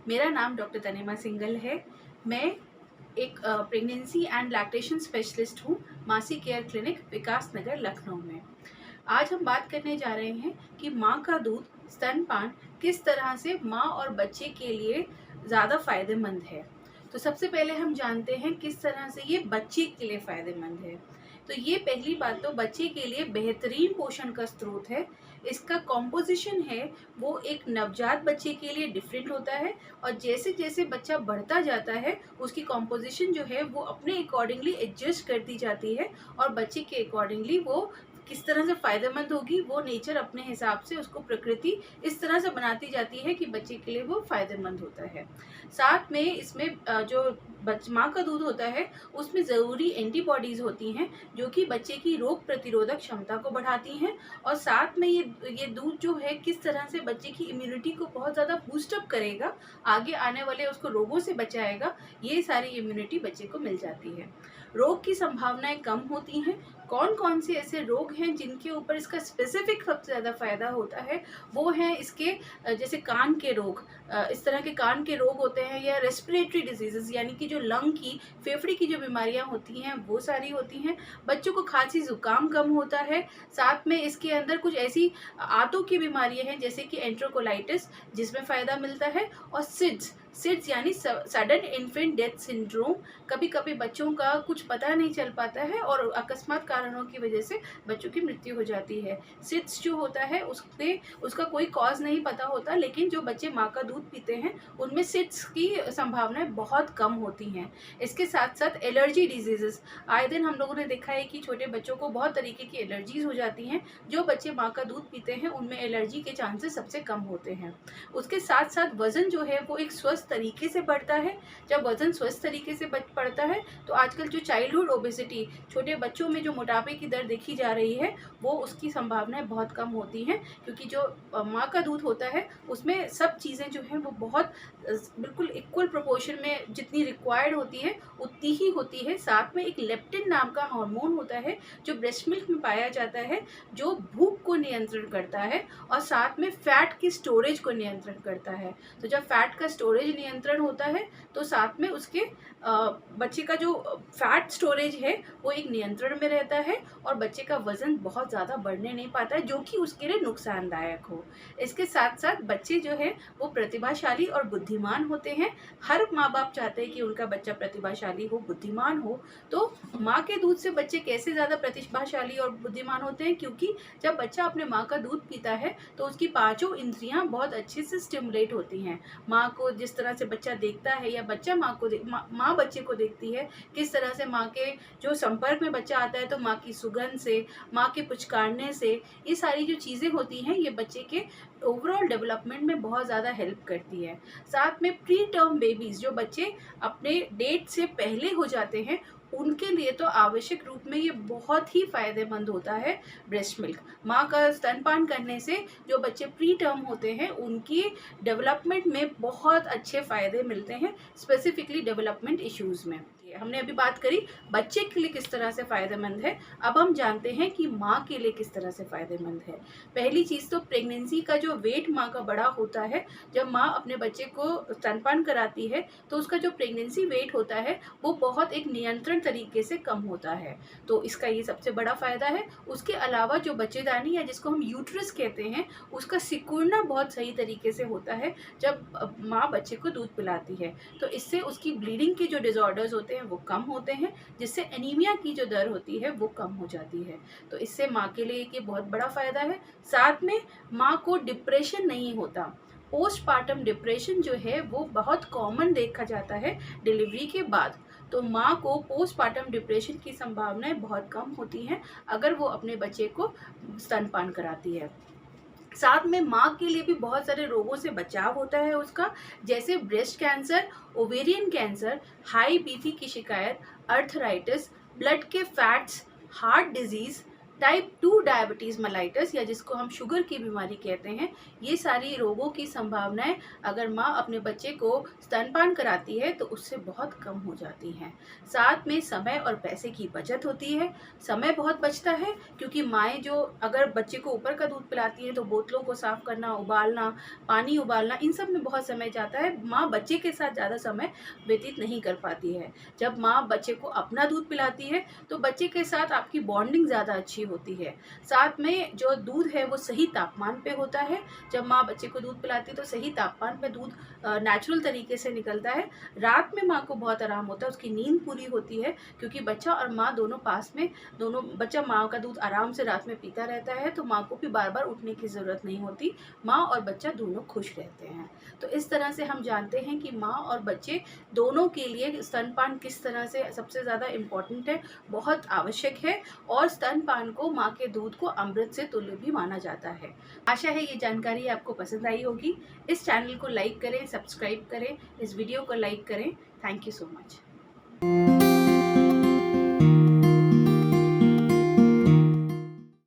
मेरा नाम doctor Tanima single है। मैं एक प्रेगनेंसी एंड लैक्टेशन स्पेशलिस्ट हूँ मासी केयर क्लिनिक विकास नगर लखनऊ में। आज हम बात करने जा रहे हैं कि माँ का दूध स्तनपान किस तरह से माँ और बच्चे के लिए ज़्यादा फायदेमंद है। तो सबसे पहले हम जानते हैं किस तरह से ये बच्चे के लिए फायदेमंद है। तो ये पहली बात तो बच्चे के लिए बेहतरीन पोषण का स्रोत है। इसका कॉम्पोजिशन है वो एक नवजात बच्चे के लिए डिफरेंट होता है और जैसे जैसे बच्चा बढ़ता जाता है उसकी कॉम्पोजिशन जो है वो अपने अकॉर्डिंगली एडजस्ट करती जाती है और बच्चे के अकॉर्डिंगली वो किस तरह से फायदेमंद होगी वो नेचर अपने हिसाब से उसको प्रकृति इस तरह से बनाती जाती है कि बच्चे के लिए वो फायदेमंद होता है। साथ में इसमें जो माँ का दूध होता है उसमें ज़रूरी एंटीबॉडीज़ होती हैं जो कि बच्चे की रोग प्रतिरोधक क्षमता को बढ़ाती हैं और साथ में ये दूध जो है किस तरह से बच्चे की इम्यूनिटी को बहुत ज़्यादा बूस्टअप करेगा, आगे आने वाले उसको रोगों से बचाएगा। ये सारी इम्यूनिटी बच्चे को मिल जाती है। रोग की संभावनाएं कम होती हैं। कौन कौन से ऐसे रोग हैं जिनके ऊपर इसका स्पेसिफिक सबसे ज़्यादा फायदा होता है, वो हैं इसके जैसे कान के रोग, इस तरह के कान के रोग होते हैं, या रेस्पिरेटरी डिजीजेस यानी कि जो लंग की फेफड़े की जो बीमारियां होती हैं वो सारी होती हैं। बच्चों को खांसी जुकाम कम होता है। साथ में इसके अंदर कुछ ऐसी आंतों की बीमारियां हैं जैसे कि एंट्रोकोलाइटिस जिसमें फ़ायदा मिलता है, और सिड्स यानी सडन इन्फेंट डेथ सिंड्रोम। कभी कभी बच्चों का कुछ पता नहीं चल पाता है और अकस्मात कारणों की वजह से बच्चों की मृत्यु हो जाती है। सिड्स जो होता है उसका कोई कॉज नहीं पता होता, लेकिन जो बच्चे माँ का दूध पीते हैं उनमें सिड्स की संभावनाएं बहुत कम होती हैं। इसके साथ साथ एलर्जी डिजीजेस, आए दिन हम लोगों ने देखा है कि छोटे बच्चों को बहुत तरीके की एलर्जीज हो जाती हैं। जो बच्चे माँ का दूध पीते हैं उनमें एलर्जी के चांसेस सबसे कम होते हैं। उसके साथ साथ वजन जो है वो एक स्वस्थ तरीके से बढ़ता है। जब वजन स्वस्थ तरीके से बढ़ता है तो आजकल जो चाइल्डहुड ओबेसिटी, छोटे बच्चों में जो मोटापे की दर देखी जा रही है, वो उसकी संभावनाएं बहुत कम होती हैं, क्योंकि जो माँ का दूध होता है उसमें सब चीज़ें जो हैं वो बहुत बिल्कुल इक्वल प्रोपोर्शन में जितनी रिक्वायर्ड होती है उतनी ही होती है। साथ में एक लेप्टिन नाम का हार्मोन होता है जो ब्रेस्ट मिल्क में पाया जाता है, जो भूख को नियंत्रण करता है और साथ में फैट की स्टोरेज को नियंत्रण करता है। तो जब फैट का स्टोरेज नियंत्रण होता है तो साथ में उसके बच्चे का जो फैट स्टोरेज है वो एक नियंत्रण में रहता है और बच्चे का वजन बहुत ज़्यादा बढ़ने नहीं पाता है, जो कि उसके लिए नुकसानदायक हो। इसके साथ साथ बच्चे जो है वो प्रतिभाशाली और बुद्धिमान होते हैं। हर माँ बाप चाहते हैं कि उनका बच्चा प्रतिभाशाली हो, बुद्धिमान हो। तो माँ के दूध से बच्चे कैसे ज़्यादा प्रतिभाशाली और बुद्धिमान होते हैं, क्योंकि जब बच्चा अपने माँ का दूध पीता है तो उसकी पांचों इंद्रियां बहुत अच्छे से स्टिमुलेट होती हैं। माँ को जिस तरह से बच्चा देखता है या बच्चा माँ बच्चे को देखती है, किस तरह से माँ के जो संपर्क में बच्चा आता है तो माँ की सुगंध से, माँ के पुचकारने से, ये सारी जो चीज़ें होती हैं ये बच्चे के ओवरऑल डेवलपमेंट में बहुत ज़्यादा हेल्प करती है। साथ में प्री टर्म बेबीज़, जो बच्चे अपने डेट से पहले हो जाते हैं, उनके लिए तो आवश्यक रूप में ये बहुत ही फायदेमंद होता है ब्रेस्ट मिल्क। माँ का स्तनपान करने से जो बच्चे प्री टर्म होते हैं उनकी डेवलपमेंट में बहुत अच्छे फ़ायदे मिलते हैं, स्पेसिफिकली डेवलपमेंट इश्यूज़ में। हमने अभी बात करी बच्चे के लिए किस तरह से फ़ायदेमंद है, अब हम जानते हैं कि माँ के लिए किस तरह से फ़ायदेमंद है। पहली चीज़ तो प्रेगनेंसी का जो वेट माँ का बड़ा होता है, जब माँ अपने बच्चे को स्तनपान कराती है तो उसका जो प्रेगनेंसी वेट होता है वो बहुत एक नियंत्रण तरीके से कम होता है। तो इसका ये सबसे बड़ा फ़ायदा है। उसके अलावा जो बच्चेदानी या जिसको हम यूट्रस कहते हैं, उसका सिकुड़ना बहुत सही तरीके से होता है जब माँ बच्चे को दूध पिलाती है। तो इससे उसकी ब्लीडिंग के जो डिसऑर्डर्स होते हैं वो कम होते हैं, जिससे एनीमिया की जो दर होती है वो कम हो जाती है। तो इससे माँ के लिए ये बहुत बड़ा फ़ायदा है। साथ में माँ को डिप्रेशन नहीं होता। पोस्टपार्टम डिप्रेशन जो है वो बहुत कॉमन देखा जाता है डिलीवरी के बाद। तो माँ को पोस्टपार्टम डिप्रेशन की संभावनाएं बहुत कम होती हैं अगर वो अपने बच्चे को स्तनपान कराती है। साथ में माँ के लिए भी बहुत सारे रोगों से बचाव होता है उसका, जैसे breast cancer, ovarian cancer, high BP की शिकायत, अर्थराइटिस, ब्लड के fats, heart disease, type 2 diabetes mellitus या जिसको हम शुगर की बीमारी कहते हैं, ये सारी रोगों की संभावनाएं अगर माँ अपने बच्चे को स्तनपान कराती है तो उससे बहुत कम हो जाती हैं। साथ में समय और पैसे की बचत होती है। समय बहुत बचता है क्योंकि माएँ जो अगर बच्चे को ऊपर का दूध पिलाती हैं तो बोतलों को साफ़ करना, उबालना, पानी उबालना, इन सब में बहुत समय जाता है। माँ बच्चे के साथ ज़्यादा समय व्यतीत नहीं कर पाती है। जब माँ बच्चे को अपना दूध पिलाती है तो बच्चे के साथ आपकी बॉन्डिंग ज़्यादा अच्छी होती है। साथ में जो दूध है वो सही तापमान पे होता है। जब माँ बच्चे को दूध पिलाती है तो सही तापमान पे दूध नेचुरल तरीके से निकलता है। रात में माँ को बहुत आराम होता है, उसकी नींद पूरी होती है क्योंकि बच्चा और माँ दोनों पास में, दोनों बच्चा माँ का दूध आराम से रात में पीता रहता है तो माँ को भी बार बार उठने की ज़रूरत नहीं होती। माँ और बच्चा दोनों खुश रहते हैं। तो इस तरह से हम जानते हैं कि माँ और बच्चे दोनों के लिए स्तनपान किस तरह से सबसे ज़्यादा इम्पॉर्टेंट है, बहुत आवश्यक है। और स्तनपान को माँ के दूध को अमृत से तुल्य भी माना जाता है। आशा है ये जानकारी आपको पसंद आई होगी। इस चैनल को लाइक करें, सब्सक्राइब करें, इस वीडियो को लाइक करें। Thank you so much.